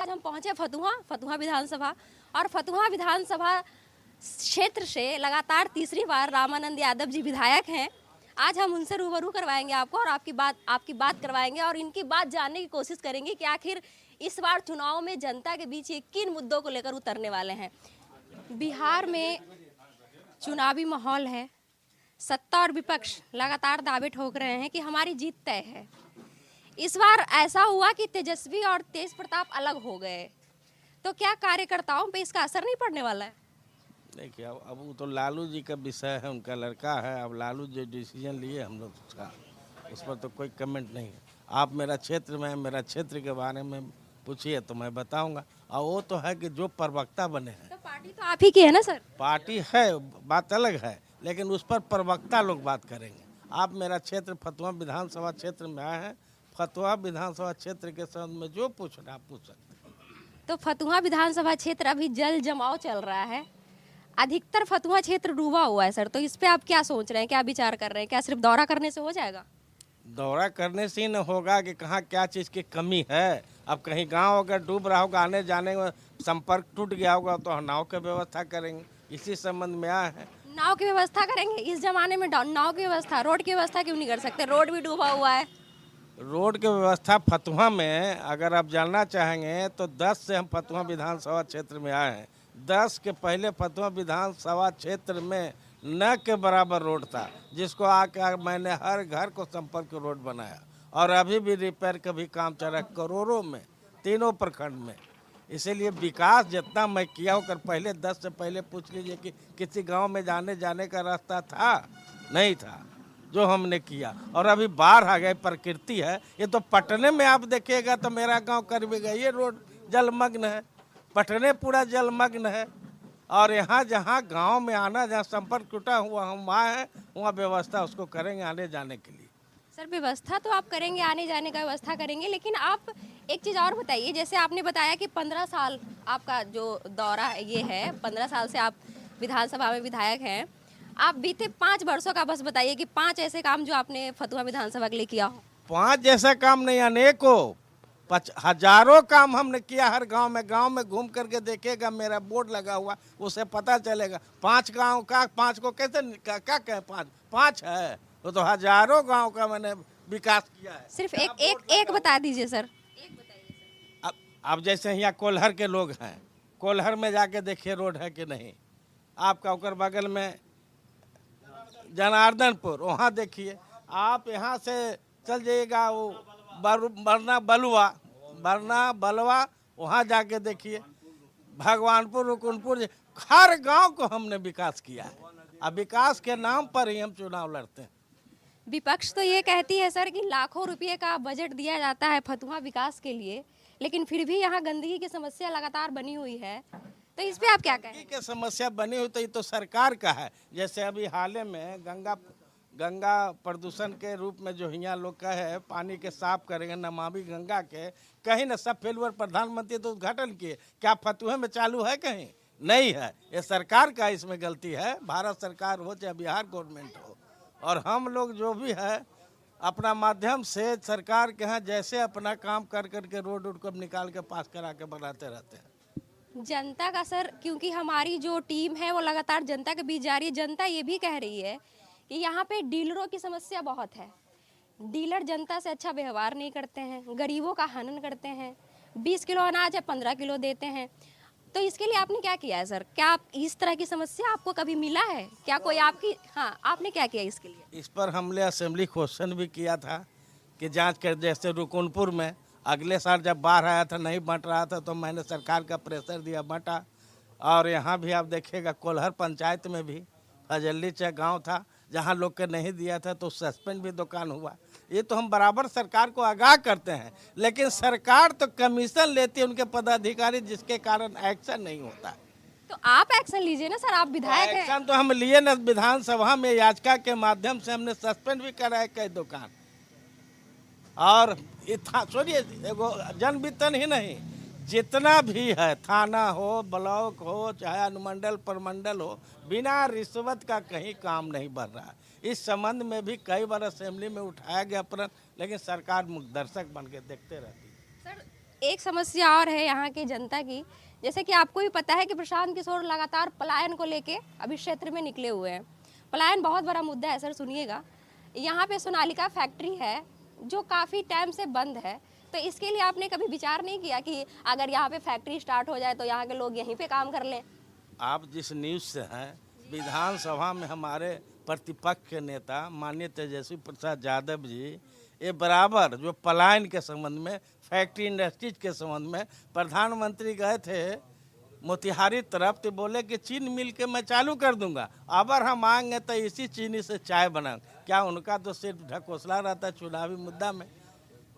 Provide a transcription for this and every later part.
आज हम पहुंचे फतुहा विधानसभा, और फतुहा विधानसभा क्षेत्र से लगातार तीसरी बार रामानंद यादव जी विधायक हैं। आज हम उनसे रूबरू करवाएंगे आपको, और आपकी बात करवाएंगे और इनकी बात जानने की कोशिश करेंगे कि आखिर इस बार चुनाव में जनता के बीच ये किन मुद्दों को लेकर उतरने वाले हैं। बिहार में चुनावी माहौल है, सत्ता और विपक्ष लगातार दावे ठोक रहे हैं कि हमारी जीत तय है। इस बार ऐसा हुआ कि तेजस्वी और तेज प्रताप अलग हो गए, तो क्या कार्यकर्ताओं पे इसका असर नहीं पड़ने वाला है? देखिए, अब वो तो लालू जी का विषय है, उनका लड़का है। अब लालू जो डिसीजन लिए हम लोग उसका, उस पर तो कोई कमेंट नहीं है। आप मेरा क्षेत्र में, मेरा क्षेत्र के बारे में पूछिए तो मैं बताऊंगा। और वो तो है कि जो प्रवक्ता बने हैं, तो पार्टी तो आप ही की है ना सर? पार्टी है, बात अलग है, लेकिन उस पर प्रवक्ता लोग बात करेंगे। आप मेरा क्षेत्र फतुहा विधानसभा क्षेत्र में आए हैं, फतुहा विधानसभा क्षेत्र के संबंध में जो पूछना आप पूछ सकते हैं। तो फतुहा विधानसभा क्षेत्र अभी जल जमाव चल रहा है, अधिकतर फतुहा क्षेत्र डूबा हुआ है सर, तो इस पे आप क्या सोच रहे हैं, क्या विचार कर रहे हैं? क्या सिर्फ दौरा करने से हो जाएगा? दौरा करने से ही न होगा कि कहाँ क्या चीज़ की कमी है। अब कहीं गांव अगर डूब रहा होगा, आने जाने में संपर्क टूट गया होगा, तो नाव की व्यवस्था करेंगे। इसी संबंध में आए हैं। नाव की व्यवस्था करेंगे? इस जमाने में नाव की व्यवस्था, रोड की व्यवस्था क्यों नहीं कर सकते? रोड भी डूबा हुआ है। रोड की व्यवस्था फतुहा में अगर आप जानना चाहेंगे तो 10 से हम फतुहा विधानसभा क्षेत्र में आए हैं। 10 के पहले फतुहा विधानसभा क्षेत्र में न के बराबर रोड था, जिसको आकर मैंने हर घर को संपर्क रोड बनाया, और अभी भी रिपेयर का भी काम चल रहा है करोड़ों में, तीनों प्रखंड में। इसीलिए विकास जितना मैं किया होकर पहले 10 से पहले पूछ लीजिए कि किसी गांव में जाने का रास्ता था? नहीं था, जो हमने किया। और अभी बाढ़ आ गई, प्रकृति है। ये तो पटने में आप देखिएगा तो मेरा गांव करबेगा, ये रोड जलमग्न है, पटने पूरा जलमग्न है। और यहाँ जहाँ गांव में आना, जहाँ संपर्क टूटा हुआ हम आए हैं, वहाँ व्यवस्था उसको करेंगे आने जाने के लिए। सर व्यवस्था तो आप करेंगे, आने जाने का व्यवस्था करेंगे, लेकिन आप एक चीज़ और बताइए। जैसे आपने बताया कि 15 साल आपका जो दौरा ये है, 15 साल से आप विधानसभा में विधायक हैं। आप बीते 5 वर्षों का बस बताइए कि 5 ऐसे काम जो आपने फतुहा विधानसभा के लिए किया हो। 5 जैसा काम नहीं, अनेकों हजारों काम हमने किया हर गांव में घूम करके देखिएगा, मेरा बोर्ड लगा हुआ, उसे पता चलेगा। 5 गांव का 5 को कैसे क्या कहें? 5 है, वो तो हजारों गांव का मैंने विकास किया है। सिर्फ एक बता दीजिए सर, एक बताइए सर। अब जैसे यहाँ कोल्हर के लोग हैं, कोल्हर में जाके देखिए रोड है कि नहीं। आपका उकर बगल में जनार्दनपुर, वहाँ देखिए। आप यहाँ से चल जाइएगा वो बरना बलवा, वहाँ जाके देखिए। भगवानपुर, रुकुनपुर, हर गांव को हमने विकास किया है। अब विकास के नाम पर ही हम चुनाव लड़ते हैं। विपक्ष तो ये कहती है सर कि लाखों रुपए का बजट दिया जाता है फतुहा विकास के लिए, लेकिन फिर भी यहाँ गंदगी की समस्या लगातार बनी हुई है, तो इस पे आप क्या कहें? गंदगी की समस्या बनी हुई तो ये तो सरकार का है। जैसे अभी हाल में गंगा प्रदूषण के रूप में जो यहाँ लोग का है, पानी के साफ करेंगे, नमामि गंगा के, कहीं न सब फेलुअर प्रधानमंत्री तो उद्घाटन किए, क्या फतुहे में चालू है? कहीं नहीं है। ये सरकार का इसमें गलती है, भारत सरकार हो चाहे बिहार गवर्नमेंट हो। और हम लोग जो भी है अपना माध्यम से सरकार के यहाँ जैसे अपना काम कर करके रोड को निकाल के पास करा के बनाते रहते हैं। जनता का सर, क्योंकि हमारी जो टीम है वो लगातार जनता के बीच जा रही है। जनता ये भी कह रही है कि यहाँ पे डीलरों की समस्या बहुत है। डीलर जनता से अच्छा व्यवहार नहीं करते हैं, गरीबों का हनन करते हैं। 20 किलो अनाज है 15 किलो देते हैं। तो इसके लिए आपने क्या किया है सर? क्या आप इस तरह की समस्या आपको कभी मिला है? क्या कोई आपकी, हाँ, आपने क्या किया इसके लिए? इस पर हमने असेंबली क्वेश्चन भी किया था कि जांच कर। जैसे रुकुनपुर में अगले साल जब बाढ़ आया था, नहीं बंट रहा था, तो मैंने सरकार का प्रेशर दिया, बंटा। और यहाँ भी आप देखिएगा कोल्हर पंचायत में भी फजल्ली चाहे गाँव था, जहाँ लोग के नहीं दिया था तो सस्पेंड भी दुकान हुआ। ये तो हम बराबर सरकार को आगाह करते हैं, लेकिन सरकार तो कमीशन लेती है उनके पदाधिकारी, जिसके कारण एक्शन नहीं होता। तो आप एक्शन लीजिए ना सर, आप विधायक हैं। एक्शन तो हम लिए ना, विधानसभा में याचिका के माध्यम से हमने सस्पेंड भी कराया कई दुकान। और सुनिए, जन वितरण ही नहीं, जितना भी है, थाना हो, ब्लॉक हो, चाहे अनुमंडल प्रमंडल हो, बिना रिश्वत का कहीं काम नहीं बढ़ रहा है। इस संबंध में भी कई बार असेंबली में उठाया गया प्रश्न, लेकिन सरकार मुखदर्शक बन के देखते रहती है। सर एक समस्या और है यहाँ की जनता की, जैसे कि आपको भी पता है कि प्रशांत किशोर लगातार पलायन को लेके अभी क्षेत्र में निकले हुए हैं। पलायन बहुत बड़ा मुद्दा है सर, सुनिएगा। यहाँ पे सोनालिका फैक्ट्री है जो काफ़ी टाइम से बंद है, तो इसके लिए आपने कभी विचार नहीं किया कि अगर यहाँ पे फैक्ट्री स्टार्ट हो जाए तो यहाँ के लोग यहीं पे काम कर लें? आप जिस न्यूज़ से हैं, विधानसभा में हमारे प्रतिपक्ष के नेता माननीय तेजस्वी प्रसाद यादव जी ये बराबर जो पलायन के संबंध में, फैक्ट्री इंडस्ट्रीज के संबंध में प्रधानमंत्री गए थे मोतिहारी तरफ, तो बोले कि चीनी मिल के मैं चालू कर दूंगा, अगर हम आएंगे तो इसी चीनी से चाय बनाएंगे। क्या उनका तो सिर्फ ढकोसला रहता है चुनावी मुद्दा में?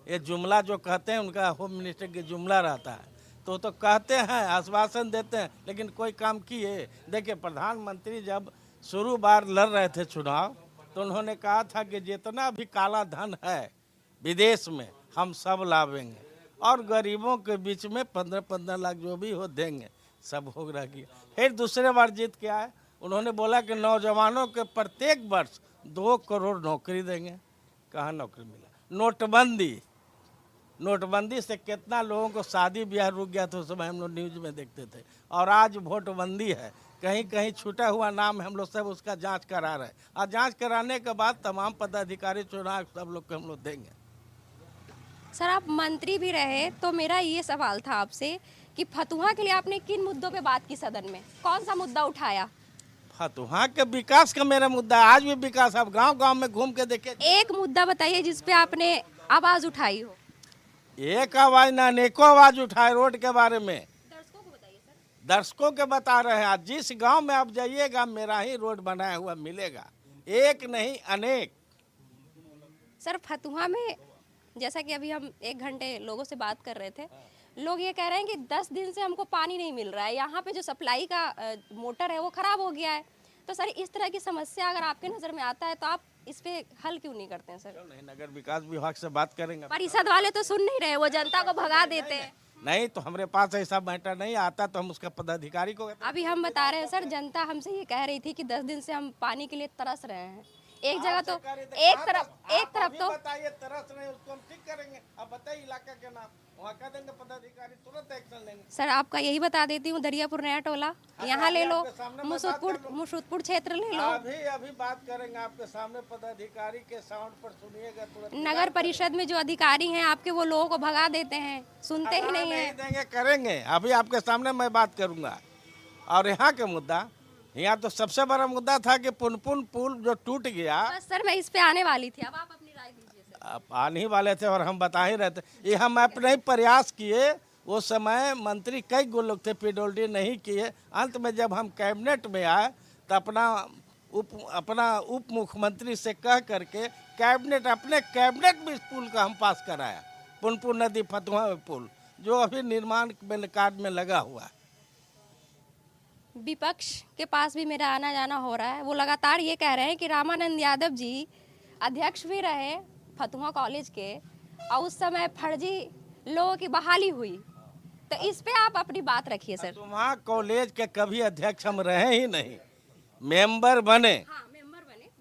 ये जुमला जो कहते हैं उनका होम मिनिस्टर के जुमला रहता है, तो कहते हैं, आश्वासन देते हैं, लेकिन कोई काम किए? देखिए, प्रधानमंत्री जब शुरू बार लड़ रहे थे चुनाव, तो उन्होंने कहा था कि जितना भी काला धन है विदेश में हम सब लावेंगे और गरीबों के बीच में 15-15 लाख जो भी हो देंगे, सब हो रहा किया। फिर दूसरे बार जीत के आए, उन्होंने बोला कि नौजवानों के प्रत्येक वर्ष 2 करोड़ नौकरी देंगे। कहाँ नौकरी मिला? नोटबंदी से कितना लोगों को शादी ब्याह रुक गया था, उस समय हम लोग न्यूज़ में देखते थे। और आज वोटबंदी है, कहीं कहीं छूटा हुआ नाम है, हम लोग सब उसका जांच करा रहे हैं, और जांच कराने के बाद तमाम पदाधिकारी चुनाव सब लोग को हम लोग देंगे। सर, आप मंत्री भी रहे, तो मेरा ये सवाल था आपसे कि फतुहा के लिए आपने किन मुद्दों पे बात की सदन में? कौन सा मुद्दा उठाया? फतुहा के विकास का मेरा मुद्दा है, आज भी विकास। आप गांव-गांव में घूम के देखिए। एक मुद्दा बताइए जिस पे आपने आवाज उठाई हो। एक आवाज ना, अनेकों आवाज उठाए रोड के बारे में। दर्शकों को बताइए सर। दर्शकों के बता रहे हैं, आज जिस गांव में आप जाइएगा मेरा ही रोड बनाया हुआ मिलेगा, एक नहीं अनेक। सर, फतुहा में जैसा कि अभी हम 1 घंटे लोगों से बात कर रहे थे, लोग ये कह रहे हैं कि 10 दिन से हमको पानी नहीं मिल रहा है, यहाँ पे जो सप्लाई का मोटर है वो खराब हो गया है। तो सर, इस तरह की समस्या अगर आपके नज़र में आता है तो आप इस पे हल क्यों नहीं करते हैं सर? क्यों नहीं, नगर विकास विभाग से बात करेंगे। परिषद वाले तो सुन नहीं रहे, वो जनता को भगा देते हैं। नहीं, तो हमारे पास ऐसा मैटर नहीं आता, तो हम उसका पदाधिकारी को अभी हम बता रहे हैं सर, जनता हमसे ये कह रही थी कि 10 दिन से हम पानी के लिए तरस रहे हैं। एक जगह तो एक तरफ तो बताइए, तरस नहीं, उसको हम ठीक करेंगे। अब बताइए इलाका के नाम, वहाँ कह देंगे पदाधिकारी तुरंत एक्शन लेंगे। सर, आपका यही बता देती हूँ, दरियापुर नया टोला यहाँ ले लो, मुसूदपुर क्षेत्र ले लो। अभी बात करेंगे आपके सामने, पदाधिकारी के साउंड पर सुनिएगा तुरंत। नगर परिषद में जो अधिकारी हैं आपके, वो लोगों को भगा देते हैं, सुनते ही नहीं है। देंगे, करेंगे, अभी आपके सामने मैं बात करूंगा। और यहाँ के मुद्दा, यहाँ तो सबसे बड़ा मुद्दा था कि पुनपुन पुल जो टूट गया। बस सर, मैं इस पे आने वाली थी, अब आप अपनी राय दीजिए सर। आप आने ही वाले थे और हम बता ही रहे थे। ये हम अपने ही प्रयास किए, उस समय मंत्री कई गो लोग थे, पीडब्ल्यूडी नहीं किए। अंत में जब हम कैबिनेट में आए तो अपना उप मुख्यमंत्री से कह करके अपने कैबिनेट में इस पुल का हम पास कराया, पुनपुन नदी फतुहा पुल, जो अभी निर्माण में कार्य में लगा हुआ है। विपक्ष के पास भी मेरा आना जाना हो रहा है, वो लगातार ये कह रहे हैं कि रामानंद यादव जी अध्यक्ष भी रहे फतुहा कॉलेज के, और उस समय फर्जी लोगों की बहाली हुई, तो इस पे आप अपनी बात रखिए सर। फतुहा कॉलेज के कभी अध्यक्ष हम रहे ही नहीं, मेंबर बने। हाँ,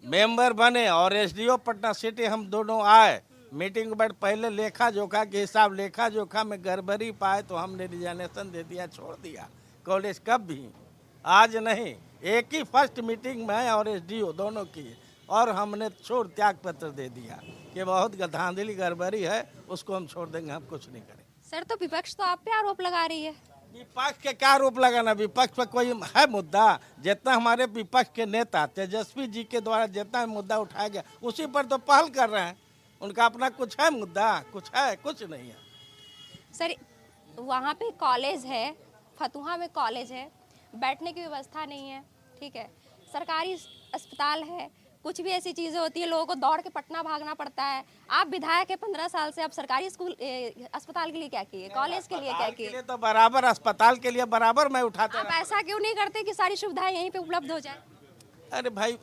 मेंबर बने और एसडीओ पटना सिटी हम दोनों आए, मीटिंग के बाद पहले लेखा जोखा के हिसाब, लेखा जोखा में गड़बड़ी पाए तो हमने रिजाइनेशन दे दिया, छोड़ दिया कॉलेज। कब भी, आज नहीं, एक ही फर्स्ट मीटिंग में और एसडीओ दोनों की, और हमने छोड़ त्याग पत्र दे दिया कि बहुत धांधली गड़बड़ी है, उसको हम छोड़ देंगे, हम कुछ नहीं करेंगे। सर, तो विपक्ष तो आप पे आरोप लगा रही है। विपक्ष के क्या आरोप लगाना? विपक्ष पर कोई है मुद्दा? जितना हमारे विपक्ष के नेता तेजस्वी जी के द्वारा जितना मुद्दा उठाया गया उसी पर तो पहल कर रहे हैं। उनका अपना कुछ है मुद्दा? कुछ है? कुछ नहीं है सर। वहाँ पे कॉलेज है, फतुहा में कॉलेज है, बैठने की व्यवस्था नहीं है, ठीक है, सरकारी अस्पताल है, कुछ भी ऐसी चीज़ें होती है, लोगों को दौड़ के पटना भागना पड़ता है। आप विधायक है 15 साल से, आप सरकारी स्कूल अस्पताल के लिए क्या किए, कॉलेज के लिए क्या किए? तो बराबर अस्पताल के लिए बराबर मैं उठाता। आप ऐसा क्यों नहीं करते कि सारी सुविधाएं यहीं पे उपलब्ध हो जाए? अरे भाई,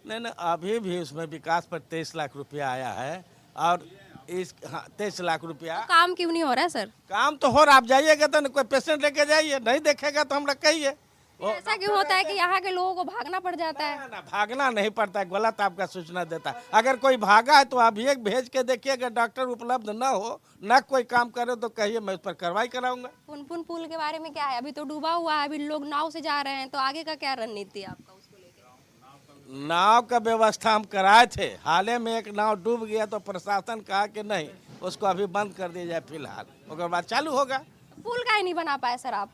नहीं, अभी भी उसमें विकास पर 23 लाख रुपया आया है, और इस 23 लाख रुपया तो काम क्यों नहीं हो रहा है सर? काम तो हो रहा। आप जाइएगा तो कोई पेशेंट लेके जाइए, नहीं देखेगा तो हम कहिए ऐसा क्यों होता है कि यहाँ के लोगों को भागना पड़ जाता है? ना भागना नहीं पड़ता है, गलत आपका सूचना देता है। अगर कोई भागा है तो आप एक भेज के देखिए, अगर डॉक्टर उपलब्ध ना हो, ना कोई काम करे तो कहिए, मैं उस पर कार्रवाई कराऊंगा। पुनपुन पुल के बारे में क्या है? अभी तो डूबा हुआ है, अभी लोग नाव से जा रहे हैं, तो आगे का क्या रणनीति है आपका उसको लेकर? नाव का व्यवस्था हम कराए थे, हाल में एक नाव डूब गया तो प्रशासन कहा कि नहीं, उसको अभी बंद कर दिया जाए फिलहाल, उसके बाद चालू होगा। पुल का ही नहीं बना पाए सर आप?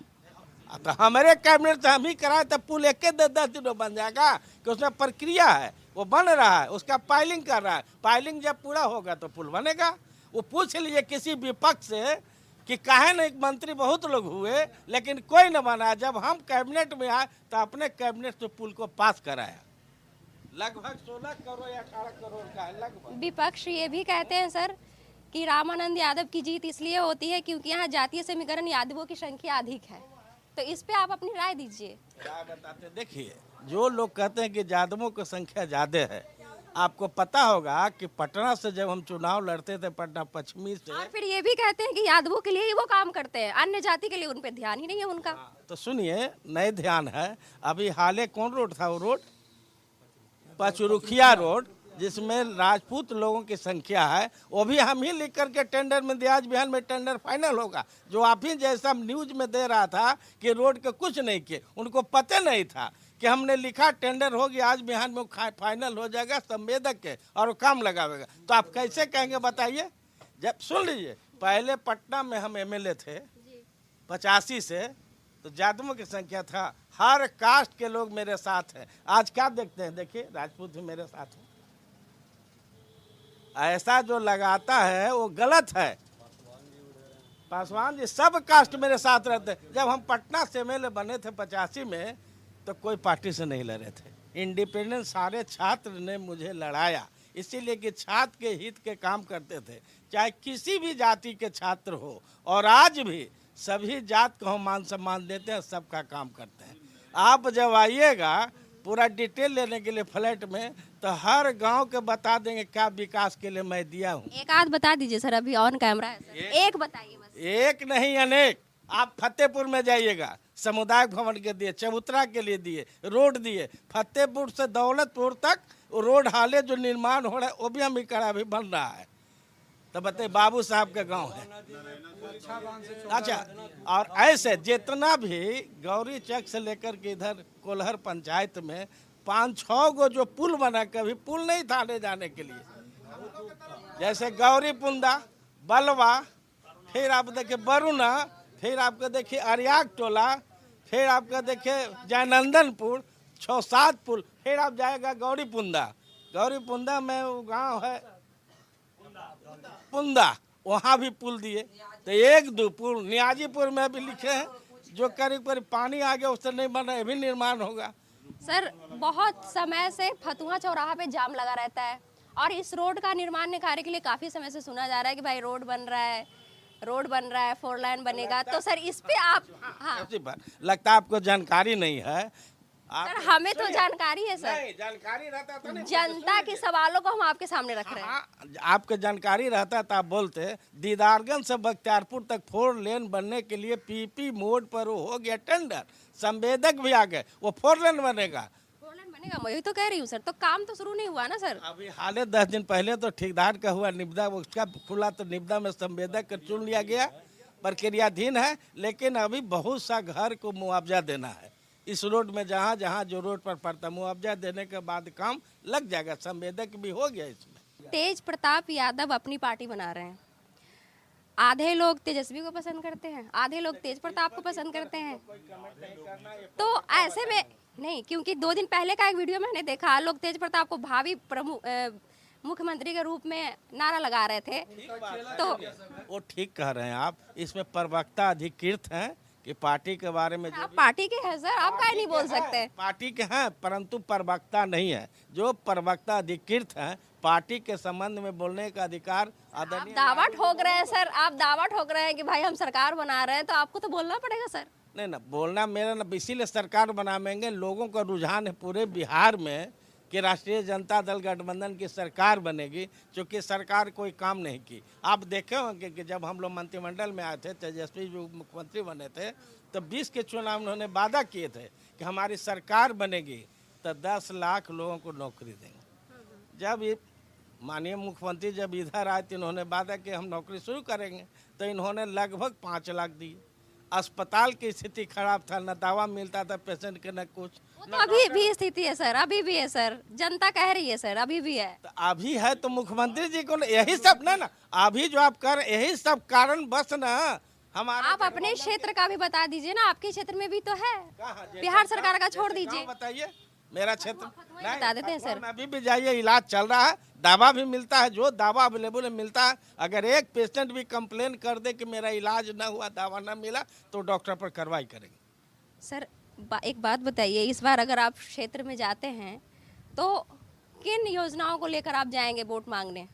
तो हमारे कैबिनेट से हम ही कराए तो पुल एक 10 दिनों बन जाएगा कि उसमें प्रक्रिया है, वो बन रहा है, उसका पाइलिंग कर रहा है, पाइलिंग जब पूरा होगा तो पुल बनेगा। वो पूछ लीजिए किसी विपक्ष से कि काहे नहीं, मंत्री बहुत लोग हुए लेकिन कोई न बना। जब हम कैबिनेट में आए तो अपने कैबिनेट से पुल को पास कराया, लगभग 16 करोड़ या 18 करोड़ का है लगभग। विपक्ष ये भी कहते हैं सर कि रामानंद यादव की जीत इसलिए होती है क्योंकि यहाँ जातीय समीकरण यादवों की संख्या अधिक है, तो इस पे आप अपनी राय दीजिए। क्या बताते, देखिए जो लोग कहते हैं कि यादवों की संख्या ज्यादा है, आपको पता होगा कि पटना से जब हम चुनाव लड़ते थे, पटना पश्चिमी से, और फिर ये भी कहते हैं कि यादवों के लिए ही वो काम करते हैं, अन्य जाति के लिए उन पे ध्यान ही नहीं है उनका। तो सुनिए, नए ध्यान है। अभी हाले कौन रोड था, वो रोड पचरुखिया रोड, जिसमें राजपूत लोगों की संख्या है, वो भी हम ही लिख करके टेंडर में दिया। आज बिहान में टेंडर फाइनल होगा। जो आप ही जैसा न्यूज में दे रहा था कि रोड के कुछ नहीं किए, उनको पता नहीं था कि हमने लिखा टेंडर हो गया, आज बिहान में फाइनल हो जाएगा संवेदक के और वो काम लगावेगा। तो आप कैसे कहेंगे बताइए? जब सुन लीजिए, पहले पटना में हम एमएलए थे 85 से, तो यादवों की संख्या था, हर कास्ट के लोग मेरे साथ हैं। आज क्या देखते हैं, देखिए राजपूत भी मेरे साथ हैं। ऐसा जो लगाता है वो गलत है। पासवान जी सब कास्ट मेरे साथ रहते हैं। जब हम पटना से एमएलए बने थे 85 में, तो कोई पार्टी से नहीं लड़े थे, इंडिपेंडेंट सारे छात्र ने मुझे लड़ाया, इसीलिए कि छात्र के हित के काम करते थे, चाहे किसी भी जाति के छात्र हो। और आज भी सभी जात को हम मान सम्मान देते हैं, सबका काम करते हैं। आप जब आइएगा पूरा डिटेल लेने के लिए फ्लैट में, तो हर गांव के बता देंगे क्या विकास के लिए मैं दिया हूँ। एक आध बता दीजिए सर, अभी ऑन कैमरा है सर, एक बताइए बस। एक नहीं अनेक। आप फतेहपुर में जाइएगा, समुदाय भवन के दिए, चबूतरा के लिए दिए, रोड दिए, फतेहपुर से दौलतपुर तक रोड हाले जो निर्माण हो रहा है वो भी हम ही करा, अभी बन रहा है। तो बताइए, बाबू साहब का गांव है। अच्छा, और ऐसे जितना भी गौरी चक से लेकर के इधर कोल्हर पंचायत में 5-6 गो जो पुल बना, कभी पुल नहीं था ले जाने के लिए। जैसे गौरी पुंदा, बलवा, फिर आप देखिए बरुना, फिर आपको देखिए अरियाग टोला, फिर आपका देखिए जयनंदनपुर, 6-7 पुल। फिर आप जाएगा गौरी पुंदा, गौरी पुंदा में वो गाँव है पुंदा, वहाँ भी पुल दिए। तो 1-2 पुल नियाजीपुर में भी लिखे हैं, जो करीब करीब पानी आ गया उससे नहीं बन रहा, ये भी निर्माण होगा। सर बहुत समय से फतुहा चौराहा पे जाम लगा रहता है, और इस रोड का निर्माण कार्य के लिए काफी समय से सुना जा रहा है कि भाई रोड बन रहा है, रोड बन रहा है, 4 लाइन बनेगा। तो सर इस पे आप, हाँ लगता है आपको जानकारी नहीं है। सर हमें तो जानकारी है सर, नहीं, जानकारी रहता तो नहीं, जनता के सवालों को हम आपके सामने रख रहे हैं। हाँ, आपको जानकारी रहता तो आप बोलते। दीदारगंज से बख्तियारपुर तक 4 लेन बनने के लिए पीपी मोड पर वो हो गया टेंडर, संवेदक भी आ गए, वो 4 लेन बनेगा। 4 लाइन बनेगा, मैं तो कह रही हूँ सर, तो काम तो शुरू नहीं हुआ ना सर। अभी हाले 10 दिन पहले तो ठेकेदार का हुआ, निविदा उसका खुला, तो निविदा में संवेदक का चुन लिया गया, प्रक्रियाधीन है। लेकिन अभी बहुत सा घर को मुआवजा देना है इस रोड में, जहाँ जहाँ जो रोड पर पड़ता, मुआवजा देने के बाद काम लग जाएगा, संवेदक भी हो गया इसमें। तेज प्रताप यादव अपनी पार्टी बना रहे हैं, आधे लोग तेजस्वी को पसंद करते हैं, आधे लोग तेज प्रताप को पसंद करते हैं। तो ऐसे में नहीं, क्योंकि 2 दिन पहले का एक वीडियो मैंने देखा, लोग तेज प्रताप को भावी मुख्यमंत्री के रूप में नारा लगा रहे थे। तो वो ठीक कह रहे हैं आप, इसमें प्रवक्ता अधिकृत हैं कि पार्टी के बारे में। आप पार्टी के हैं सर, आप काहे नहीं बोल सकते? पार्टी के हैं, परंतु प्रवक्ता नहीं है। जो प्रवक्ता अधिकृत हैं, पार्टी के संबंध में बोलने का अधिकार आप दावा ठोक रहे हैं सर, आप दावा ठोक रहे हैं कि भाई हम सरकार बना रहे हैं, तो आपको तो बोलना पड़ेगा सर। नहीं ना, बोलना मेरा ना, इसीलिए सरकार बनाएंगे। लोगों का रुझान है पूरे बिहार में कि राष्ट्रीय जनता दल गठबंधन की सरकार बनेगी, क्योंकि सरकार कोई काम नहीं की। आप देखे होंगे कि जब हम लोग मंत्रिमंडल में आए थे, तेजस्वी जो मुख्यमंत्री बने थे, तो 20 के चुनाव में उन्होंने वादा किए थे कि हमारी सरकार बनेगी तो 10 लाख लोगों को नौकरी देंगे। जब ये माननीय मुख्यमंत्री जब इधर आए तो इन्होंने वादा कि हम नौकरी शुरू करेंगे, तो इन्होंने लगभग 5 लाख दिए। अस्पताल की स्थिति खराब था, न दवा मिलता था पेशेंट के, न कुछ। वो तो अभी भी स्थिति है सर, अभी भी है सर, जनता कह रही है सर, अभी भी है। तो अभी है तो मुख्यमंत्री जी को यही सब ना अभी जो आप कर यही सब कारण बस ना हमारे। आप अपने क्षेत्र का भी बता दीजिए ना, आपके क्षेत्र में भी तो है। कहाँ? बिहार सरकार का छोड़ दीजिए, बताइए मेरा क्षेत्र नहीं बता देते हैं सर। अभी भी जाइए, इलाज चल रहा है, दवा भी मिलता है, जो दवा अवेलेबल मिलता है। अगर एक पेशेंट भी कंप्लेन कर दे कि मेरा इलाज ना हुआ, दवा ना मिला, तो डॉक्टर पर कार्रवाई करेंगे। सर एक बात बताइए, इस बार अगर आप क्षेत्र में जाते हैं तो किन योजनाओं को लेकर आप जाएंगे वोट मांगने?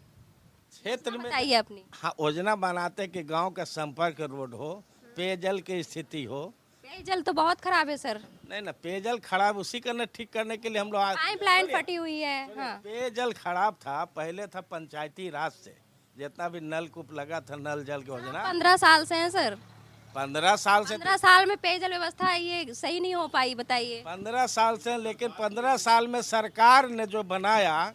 क्षेत्र में बताइए अपनी। हाँ, योजना बनाते कि गांव का संपर्क रोड हो, पेयजल की स्थिति हो। पेयजल तो बहुत खराब है सर, नहीं ना, पेयजल खराब उसी करने ठीक करने के लिए हम लोग पाइपलाइन फटी हुई है। हाँ। पेयजल खराब था, पहले था पंचायती राज से जितना भी नलकूप लगा था, नल जल की योजना 15 साल से है सर, 15 साल से 15 साल में पेयजल व्यवस्था ये सही नहीं हो पाई, बताइए। 15 साल से, लेकिन 15 साल में सरकार ने जो बनाया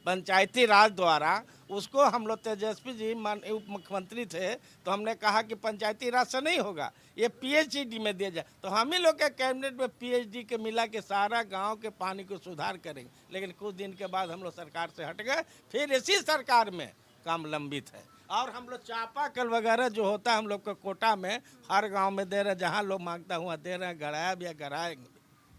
पंचायती राज द्वारा, उसको हम लोग तेजस्वी जी उप मुख्यमंत्री थे तो हमने कहा कि पंचायती राज से नहीं होगा, ये पीएचडी में दिया जाए। तो हम ही लोग के कैबिनेट में पीएचडी के मिला के सारा गांव के पानी को सुधार करेंगे। लेकिन कुछ दिन के बाद हम लोग सरकार से हट गए, फिर इसी सरकार में काम लंबित है। और हम लोग चापाकल वगैरह जो होता है हम लोग को कोटा में हर गांव में दे रहे हैं, जहाँ लोग मांगता हुआ दे रहे हैं, गड़ाया भी गड़ाएंगे।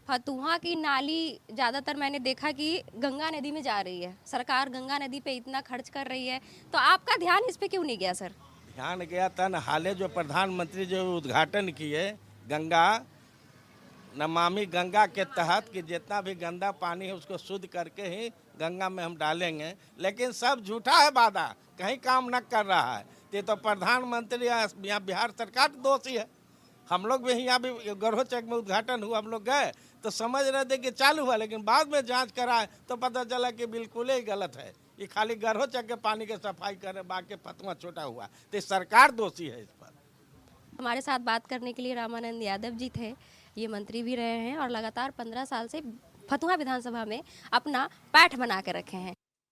फतुहा की नाली ज़्यादातर मैंने देखा कि गंगा नदी में जा रही है, सरकार गंगा नदी पे इतना खर्च कर रही है, तो आपका ध्यान इस पे क्यों नहीं गया सर? ध्यान गया था न, हाले जो प्रधानमंत्री जो उद्घाटन किए गंगा नमामि गंगा के तहत कि जितना भी गंदा पानी है उसको शुद्ध करके ही गंगा में हम डालेंगे, लेकिन सब झूठा है वादा, कहीं काम न कर रहा है। ये तो प्रधानमंत्री यहाँ बिहार सरकार दोषी है। हम लोग भी यहाँ भी गढ़ोचक में उद्घाटन हुआ, हम लोग गए तो समझ रहे थे कि चालू हुआ, लेकिन बाद में जांच कराए तो पता चला कि बिल्कुल ही गलत है। ये खाली गढ़ोचक के पानी की सफाई करे, बाकी फतुहा छोटा हुआ, तो सरकार दोषी है इस पर। हमारे साथ बात करने के लिए रामानंद यादव जी थे, ये मंत्री भी रहे हैं और लगातार 15 साल से फतुहा विधानसभा में अपना पैठ बना के रखे हैं।